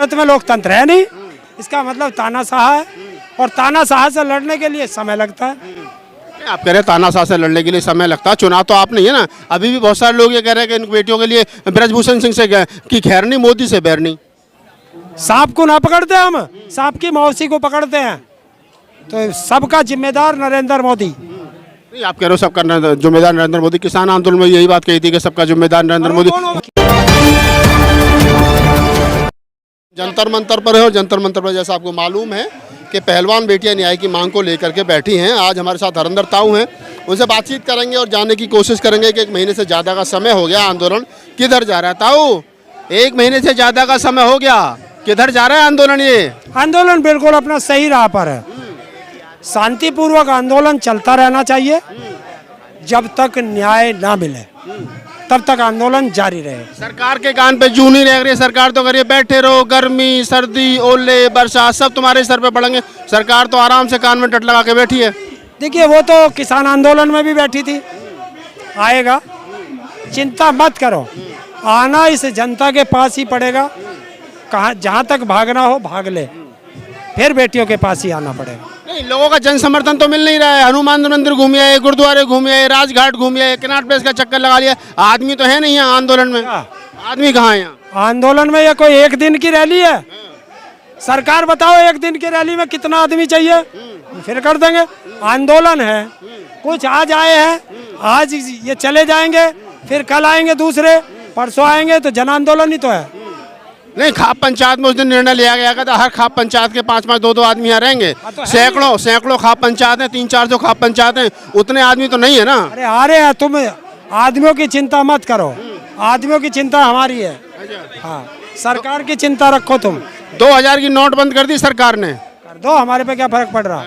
भारत में लोकतंत्र है नहीं, इसका मतलब तानाशाह है, और तानाशाह से लड़ने के लिए समय लगता है। आप कह रहे हैं तानाशाह से लड़ने के लिए समय लगता है, चुनाव तो आप नहीं है ना। अभी भी बहुत सारे लोग ये कह रहे हैं कि इन बेटियों के लिए ब्रजभूषण सिंह से की खैर नहीं, मोदी से बैर नहीं। सांप को ना पकड़ते हम, सांप की मौसी को पकड़ते हैं। तो सबका जिम्मेदार नरेंद्र मोदी। नहीं, आप कह रहे हो सबका जिम्मेदार नरेंद्र मोदी। किसान आंदोलन में यही बात कही थी कि सबका जिम्मेदार नरेंद्र मोदी। जंतर मंतर पर है, और जंतर मंतर पर जैसा आपको मालूम है कि पहलवान बेटियां न्याय की मांग को लेकर के बैठी हैं। आज हमारे साथ हरिंदर ताऊ हैं, उनसे बातचीत करेंगे और जानने की कोशिश करेंगे कि 1 महीने से ज़्यादा का समय हो गया, आंदोलन किधर जा रहा है। ताऊ, 1 महीने से ज़्यादा का समय हो गया, किधर जा रहा है आंदोलन? ये आंदोलन बिल्कुल अपना सही राह पर है। शांतिपूर्वक आंदोलन चलता रहना चाहिए। जब तक न्याय ना मिले तब तक आंदोलन जारी रहे। सरकार के कान पे जूं नहीं रह रही है। सरकार तो करिए बैठे रहो, गर्मी सर्दी ओले बरसात सब तुम्हारे सर पे पड़ेंगे। सरकार तो आराम से कान में टट लगा के बैठी है। देखिए, वो तो किसान आंदोलन में भी बैठी थी, आएगा, चिंता मत करो। आना इस जनता के पास ही पड़ेगा। कहाँ जहाँ तक भागना हो भाग ले, फिर बेटियों के पास ही आना पड़ेगा। नहीं, लोगों का जन समर्थन तो मिल नहीं रहा है। हनुमान मंदिर घूमिए आए, गुरुद्वारे घूमिए आए, राजघाट घूमिए आए, कनॉट प्लेस का चक्कर लगा लिया। आदमी तो है नहीं यहाँ आंदोलन में। आदमी कहाँ है यहाँ आंदोलन में? ये कोई 1 दिन की रैली है? सरकार बताओ 1 दिन की रैली में कितना आदमी चाहिए, फिर कर देंगे। आंदोलन है, कुछ आज आए हैं, आज ये चले जाएंगे, फिर कल आएंगे दूसरे, परसों आएंगे, तो जन आंदोलन ही तो है। नहीं, खाप पंचायत में उस दिन निर्णय लिया गया था हर खाप पंचायत के 5-5 2-2 आदमी यहाँ रहेंगे। तो सैकड़ों खाप पंचायत हैं, 3-4 जो खाप पंचायत हैं, उतने आदमी तो नहीं है ना। अरे आ रहे हैं, तुम आदमियों की चिंता मत करो, आदमियों की चिंता हमारी है। हाँ, सरकार की चिंता रखो तुम। 2000 की नोट बंद कर दी सरकार ने। कर दो, हमारे पे क्या फर्क पड़ रहा?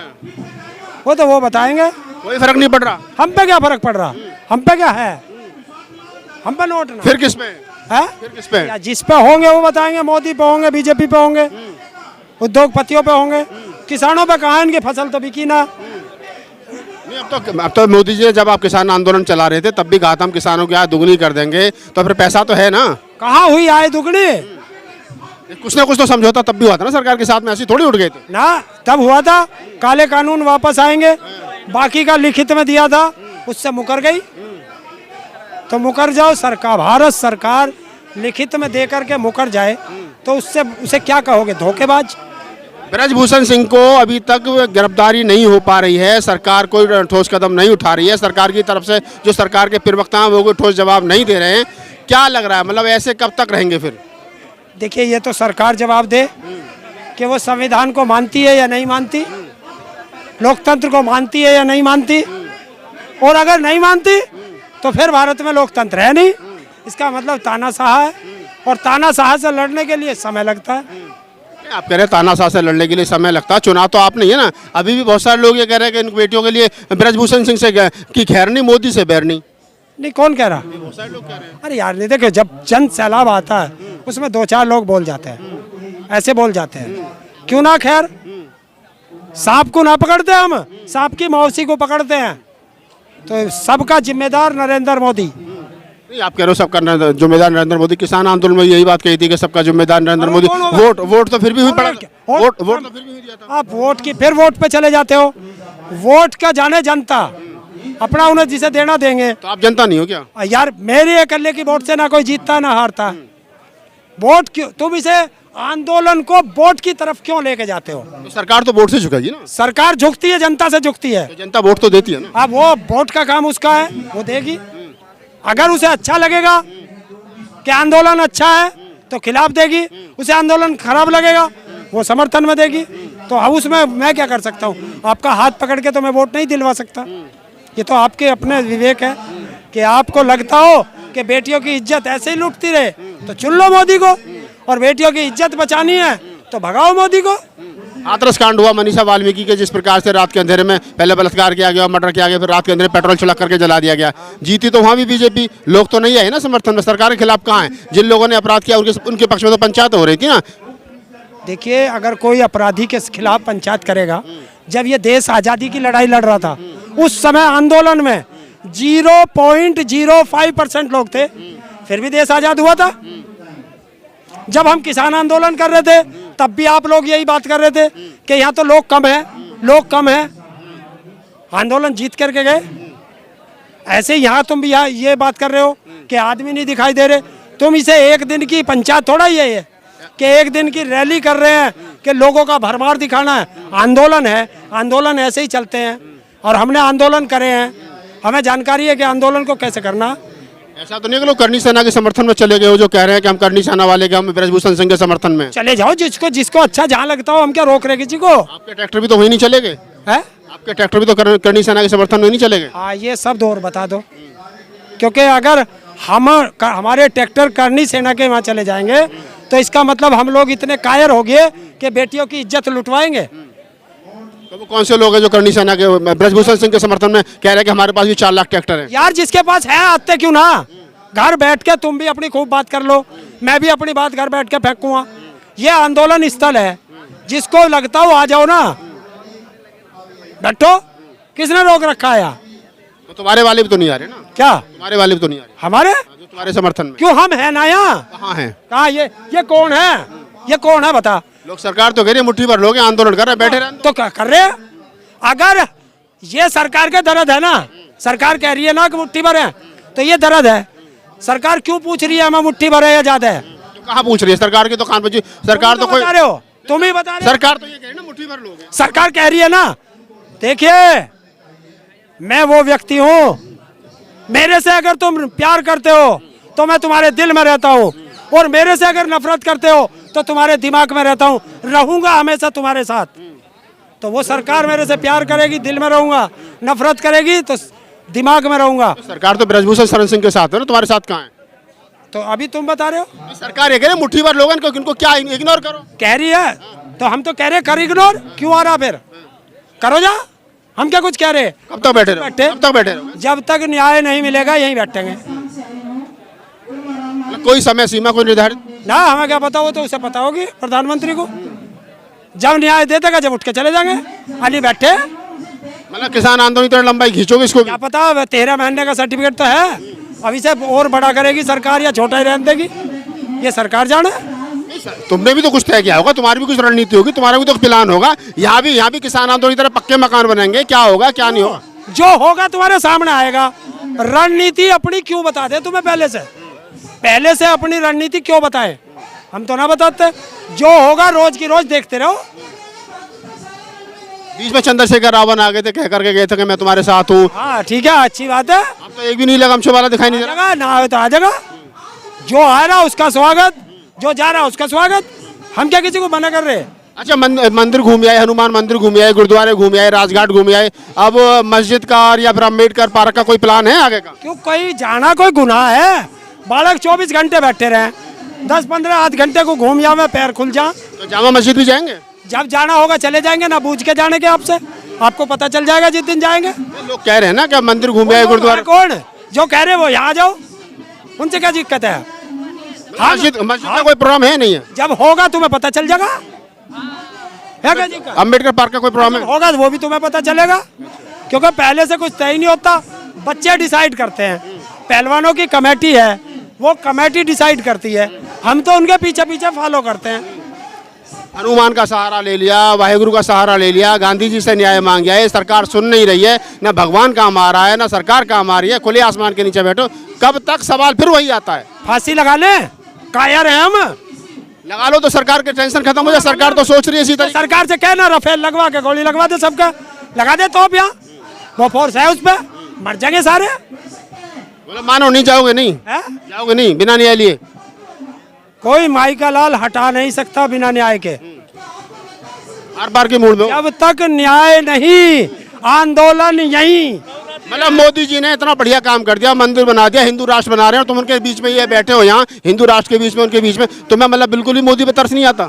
वो तो वो बताएंगे। कोई फर्क नहीं पड़ रहा। हम पे क्या फर्क पड़ रहा? हम पे क्या है? हम पे नोट ना। फिर किस पे है? फिर किस पे? या जिस पे होंगे वो बताएंगे। मोदी पे होंगे, बीजेपी पे होंगे, उद्योगपतियों पे होंगे। किसानों पे कहाँ? इनकी फसल तो बिकी ना। नहीं, अब तो मोदी जी जब आप किसान आंदोलन चला रहे थे तब भी कहा था हम किसानों की आय दुगनी कर देंगे, तो फिर पैसा तो है ना। कहाँ हुई आय दुगनी? कुछ ना कुछ तो समझौता तब भी हुआ था ना सरकार के साथ में, ऐसी थोड़ी उठ गए थे ना। तब हुआ था काले कानून वापस आएंगे, बाकी का लिखित में दिया था, उससे मुकर गई। तो मुकर जाओ। सरकार, भारत सरकार लिखित में दे करके मुकर जाए तो उससे उसे क्या कहोगे? धोखेबाज। ब्रजभूषण सिंह को अभी तक गिरफ्तारी नहीं हो पा रही है, सरकार कोई ठोस कदम नहीं उठा रही है। सरकार की तरफ से जो सरकार के प्रवक्ता हैं वो कोई ठोस जवाब नहीं दे रहे हैं। क्या लग रहा है, मतलब ऐसे कब तक रहेंगे फिर? देखिए, ये तो सरकार जवाब दे कि वो संविधान को मानती है या नहीं मानती, लोकतंत्र को मानती है या नहीं मानती। और अगर नहीं मानती तो फिर भारत में लोकतंत्र है नहीं, इसका मतलब तानाशाह है, और तानाशाह से लड़ने के लिए समय लगता है। आप कह रहे हैं तानाशाह से लड़ने के लिए समय लगता है, चुनाव तो आप नहीं है ना। अभी भी बहुत सारे लोग ये कह रहे हैं कि इन बेटियों के लिए ब्रजभूषण सिंह से की खैर नहीं, मोदी से बैर नहीं। नहीं, कौन कह रहा? बहुत सारे लोग कह रहे हैं। अरे यार, नहीं, देखो, जब जन सैलाब आता है उसमें 2-4 लोग बोल जाते हैं, ऐसे बोल जाते हैं। क्यों ना खैर? सांप को ना पकड़ते हम, सांप की मौसी को पकड़ते हैं। तो सबका जिम्मेदार नरेंद्र मोदी। नहीं, आप कह रहे हो सबका जिम्मेदार नरेंद्र मोदी। किसान आंदोलन में यही बात कही थी कि सबका जिम्मेदार नरेंद्र मोदी। वोट तो फिर भी हुई पड़ा। वोट तो फिर भी दिया था। आप वोट की फिर वोट पे चले जाते हो। वोट का जाने जनता, अपना उन्हें जिसे देना देंगे। तो आप जनता नहीं हो क्या? यार, मेरी अकेले की वोट से ना कोई जीतता ना हारता। वोट क्यों तुम इसे आंदोलन को वोट की तरफ क्यों लेके जाते हो? तो सरकार तो वोट से झुकेगी ना। सरकार झुकती है, जनता से झुकती है। तो जनता वोट तो देती है ना। अब वो वोट का काम उसका है, वो देगी। अगर उसे अच्छा लगेगा कि आंदोलन अच्छा है तो खिलाफ देगी, उसे आंदोलन खराब लगेगा वो समर्थन में देगी। तो अब उसमें मैं क्या कर सकता हूँ? आपका हाथ पकड़ के तो मैं वोट नहीं दिलवा सकता। ये तो आपके अपने विवेक है कि आपको लगता हो कि बेटियों की इज्जत ऐसे ही लूटती रहे तो चुन लो मोदी को, और बेटियों की इज्जत बचानी है तो भगाओ मोदी को। हाथरस कांड हुआ मनीषा वाल्मीकि के, जिस प्रकार से रात के अंधेरे में पहले बलात्कार किया गया, मर्डर किया गया, फिर रात के अंधेरे पेट्रोल छिड़क करके जला दिया गया। जीती तो वहाँ भी बीजेपी, लोग तो नहीं आए ना समर्थन में। सरकार के खिलाफ कहाँ है? जिन लोगों ने अपराध किया उनके पक्ष में तो पंचायत हो रही थी ना। देखिए, अगर कोई अपराधी के खिलाफ पंचायत करेगा, जब ये देश आज़ादी की लड़ाई लड़ रहा था उस समय आंदोलन में 0.05% लोग थे, फिर भी देश आज़ाद हुआ था। जब हम किसान आंदोलन कर रहे थे तब भी आप लोग यही बात कर रहे थे कि यहाँ तो लोग कम है, लोग कम है। आंदोलन जीत करके गए। ऐसे यहाँ तुम भी यहाँ ये बात कर रहे हो कि आदमी नहीं दिखाई दे रहे। तुम इसे एक दिन की पंचायत थोड़ा ही है ये कि एक दिन की रैली कर रहे हैं कि लोगों का भरमार दिखाना है। आंदोलन है, आंदोलन ऐसे ही चलते हैं और हमने आंदोलन करे हैं, हमें जानकारी है कि आंदोलन को कैसे करना। ऐसा तो नहीं कि लोग करनी सेना के समर्थन में चले गए हो, जो कह रहे हैं कि हम करनी सेना वाले के, हम ब्रजभूषण सिंह के समर्थन में। चले जाओ, जिसको अच्छा जहाँ लगता हो, हम क्या रोक रहे किसी को। आपके ट्रैक्टर भी तो वही नहीं चले गए है, आपके ट्रैक्टर भी तो करनी सेना के समर्थन में नहीं चले गए। हाँ, ये शब्द और बता दो, क्योंकि अगर हमारे ट्रैक्टर करनी सेना के वहाँ चले जाएंगे तो इसका मतलब हम लोग इतने कायर हो गए कि बेटियों की इज्जत लुटवाएंगे। तो वो कौन से लोग हैं जो करनी सेना के ब्रजभूषण सिंह के समर्थन में कह रहे हैं कि हमारे पास भी 4 लाख ट्रैक्टर है? यार जिसके पास है आते क्यों ना, घर बैठ के तुम भी अपनी खूब बात कर लो, मैं भी अपनी बात घर बैठ के फेंकूंगा। ये आंदोलन स्थल है, जिसको लगता हो आ जाओ ना, बैठो, किसने रोक रखा है यहाँ? तो तुम्हारे वाले भी तो नहीं आ रहे ना? क्या तुम्हारे वाले भी तो नहीं आ रहे हमारे? जो तुम्हारे समर्थन में? क्यों, हम है ना यहाँ? कहाँ है? कहाँ ये कौन है? ये कौन है बता? लोग सरकार तो कह रही है मुट्ठी भर लोग हैं, आंदोलन कर रहे हैं, बैठे रहे तो क्या कर रहे हैं? अगर ये सरकार का दर्द है ना, सरकार कह रही है ना कि मुट्ठी भर है, तो ये दर्द है। सरकार क्यों पूछ रही है हमें मुट्ठी भर है या ज्यादा है? तो कहाँ पूछ रही है? सरकार की तो कान बजी, सरकार तो कोई, बता रहे हो, तुम ही बता रहे हो। सरकार तो ये कह रही है ना मुट्ठी भर लोग हैं। सरकार कह रही है ना। देखिए, मैं वो व्यक्ति हूँ, मेरे से अगर तुम प्यार करते हो तो मैं तुम्हारे दिल में रहता हूँ, और मेरे से अगर नफरत करते हो तो तुम्हारे दिमाग में रहता हूँ, रहूंगा हमेशा तुम्हारे साथ। तो वो सरकार मेरे से प्यार करेगी, दिल में रहूंगा, नफरत करेगी तो दिमाग में रहूंगा। तो सरकार तो ब्रजभूषण शरण सिंह के साथ है ना, तुम्हारे साथ कहाँ है? तो अभी तुम बता रहे हो सरकार ये कह रही है मुट्ठी भर लोग हैं, इनको क्या इग्नोर करो? कह रही है, तो हम तो कह रहे कर इग्नोर क्यों आ रहा, फिर करो जा, हम क्या कुछ कह रहे। कब तक बैठे रहो? कब तक बैठे रहो? जब तक न्याय नहीं मिलेगा यहीं बैठेंगे। कोई समय सीमा कोई निर्धारित ना, हमें क्या पता, वो तो उसे पता होगी प्रधानमंत्री को। जब न्याय दे देगा जब उठ के चले जाएंगे, अली बैठे। मतलब किसान आंदोलन इतना लंबाई खींचोगे इसको? क्या पता, 13 महीने का सर्टिफिकेट तो है, अभी से और बड़ा करेगी सरकार या छोटा ही रहने देगी, ये सरकार जाने। तुमने भी तो कुछ तय किया होगा, तुम्हारी भी कुछ रणनीति होगी, तुम्हारा भी तो प्लान होगा। यहाँ भी किसान आंदोलन की तरह पक्के मकान बनेंगे, क्या होगा क्या नहीं होगा? जो होगा तुम्हारे सामने आएगा। रणनीति अपनी क्यों बता दे तुम्हें पहले से अपनी रणनीति क्यों बताए? हम तो ना बताते, जो होगा रोज की रोज देखते रहो। बीच में चंद्रशेखर रावण आ गए थे, कह करके गए थे कि मैं तुम्हारे साथ हूँ। हाँ ठीक है, अच्छी बात है। अब तो एक भी नीला गमछे वाला दिखाई नहीं दे रहा। ना आए तो आ जाएगा, जो आ रहा उसका स्वागत, जो जा रहा उसका स्वागत, हम क्या किसी को मना कर रहे? अच्छा, मंदिर घूम आए, हनुमान मंदिर घूम आए, गुरुद्वारे घूम आए, राजघाट घूम आए, अब मस्जिद का या फिर अम्बेडकर पार्क का कोई प्लान है आगे का? क्यों, कोई जाना कोई गुनाह है? बालक 24 घंटे बैठे रहे, 10-15 आध घंटे को घूम जाओ, पैर खुल जा। तो जामा मस्जिद भी जाएंगे? जब जाना होगा चले जाएंगे, ना पूछ के जाने के आपसे, आपको पता चल जाएगा जिस दिन जाएंगे। लोग कह रहे हैं ना कि मंदिर घूम आए, गुरुद्वारा। कौन जो कह रहे वो यहाँ जाओ, उनसे क्या दिक्कत है? मस्जिद का कोई प्रोग्राम है नहीं है? जब होगा तुम्हें पता चल जाएगा। अम्बेडकर पार्क का कोई प्रोग्राम है? होगा वो भी तुम्हें पता चलेगा, क्योंकि पहले से कुछ तय नहीं होता, बच्चे डिसाइड करते हैं। पहलवानों की कमेटी है, वो कमेटी डिसाइड करती है, हम तो उनके पीछे पीछे फॉलो करते हैं। हनुमान का सहारा ले लिया, वाहेगुरु का सहारा ले लिया, गांधी जी से न्याय मांग गया है, सरकार सुन नहीं रही है, ना भगवान काम आ रहा है, ना सरकार काम आ रही है, खुले आसमान के नीचे बैठो, कब तक? सवाल फिर वही आता है। फांसी लगा ले, कायर है हम। लगा लो तो सरकार के टेंशन खत्म हो जाए। सरकार तो सोच रही है इसी तरह। सरकार से कहना रफेल लगवा के गोली लगवा दे, सबका लगा दे, तो यहाँ वो फोर्स है, उस पर मर जाएंगे सारे। बोले मानो नहीं जाओगे? नहीं है? जाओगे नहीं बिना न्याय लिए? कोई माई का लाल हटा नहीं सकता बिना न्याय के। हर बार के मूड में जब तक न्याय नहीं, आंदोलन यहीं। मतलब मोदी जी ने इतना बढ़िया काम कर दिया, मंदिर बना दिया, हिंदू राष्ट्र बना रहे हो, तुम उनके बीच में ये बैठे हो यहाँ, हिंदू राष्ट्र के बीच में, उनके बीच में, तुम्हें मतलब बिल्कुल ही मोदी पे तरस नहीं आता?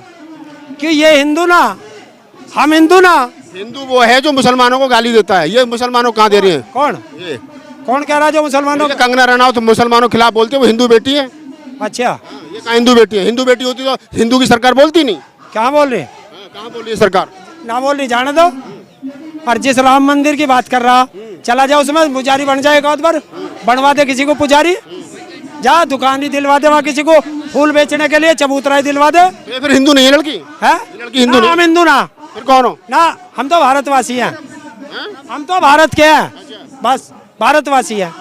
कि ये हिंदू ना, हम हिंदू ना। हिंदू वो है जो मुसलमानों को गाली देता है, ये मुसलमानों को कहाँ दे रही है? कौन ये कौन कह रहा है जो मुसलमानों को? कंगना रनावत तो मुसलमानों के खिलाफ बोलती है, वो हिंदू बेटी है। अच्छा, ये कहाँ हिंदू बेटी है? हिंदू बेटी होती तो हिंदू की सरकार बोलती नहीं? क्या बोल रही? कहाँ बोल रही है सरकार? ना बोल रही, जाने दो। और जिस राम मंदिर की बात कर रहा, चला जाओ उसमें पुजारी बन जाए, एक आध बार बनवा दे किसी को पुजारी, जा दुकान ही दिलवा दे वहाँ किसी को फूल बेचने के लिए, चबूतरा ही दिलवा दे। ये फिर हिंदू नहीं है लड़की? है लड़की हिंदू नहीं? हम हिंदू ना, फिर कौन हो? ना हम तो भारतवासी हैं, हम तो भारत के हैं, बस भारतवासी हैं,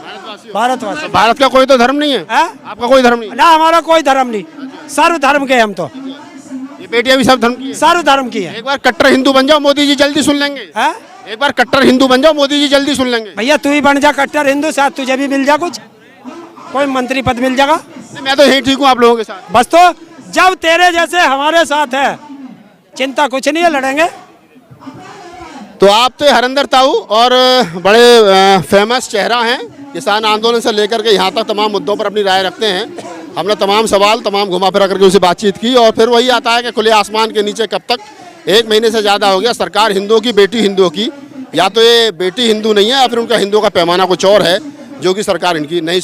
भारतवासी। भारत का कोई तो धर्म नहीं है? है आपका कोई धर्म नहीं? ना, हमारा कोई धर्म नहीं, सर्व धर्म के हम तो, ये बेटियां भी सब धर्म की है? सर्व धर्म की है। एक बार कट्टर हिंदू बन जाओ, मोदी जी जल्दी सुन लेंगे। है एक बार कट्टर हिंदू बन जाओ, मोदी जी जल्दी सुन लेंगे। भैया तू ही बन जा कट्टर हिंदू, साथ तुझे भी मिल जा कुछ, कोई मंत्री पद मिल जाएगा। नहीं, मैं तो यही ठीक हूँ आप लोगों के साथ। बस तो जब तेरे जैसे हमारे साथ है, चिंता कुछ नहीं है, लड़ेंगे। तो आप तो हरिंदर ताऊ और बड़े फेमस चेहरा हैं, किसान आंदोलन से लेकर के यहाँ तक तमाम मुद्दों पर अपनी राय रखते हैं। हमने तमाम सवाल तमाम घुमा फिरा करके उनसे बातचीत की और फिर वही आता है कि खुले आसमान के नीचे कब तक, 1 महीने से ज़्यादा हो गया, सरकार हिंदुओं की बेटी हिंदुओं की, या तो ये बेटी हिंदू नहीं है या फिर उनका हिंदुओं का पैमाना कुछ और है जो कि सरकार इनकी नहीं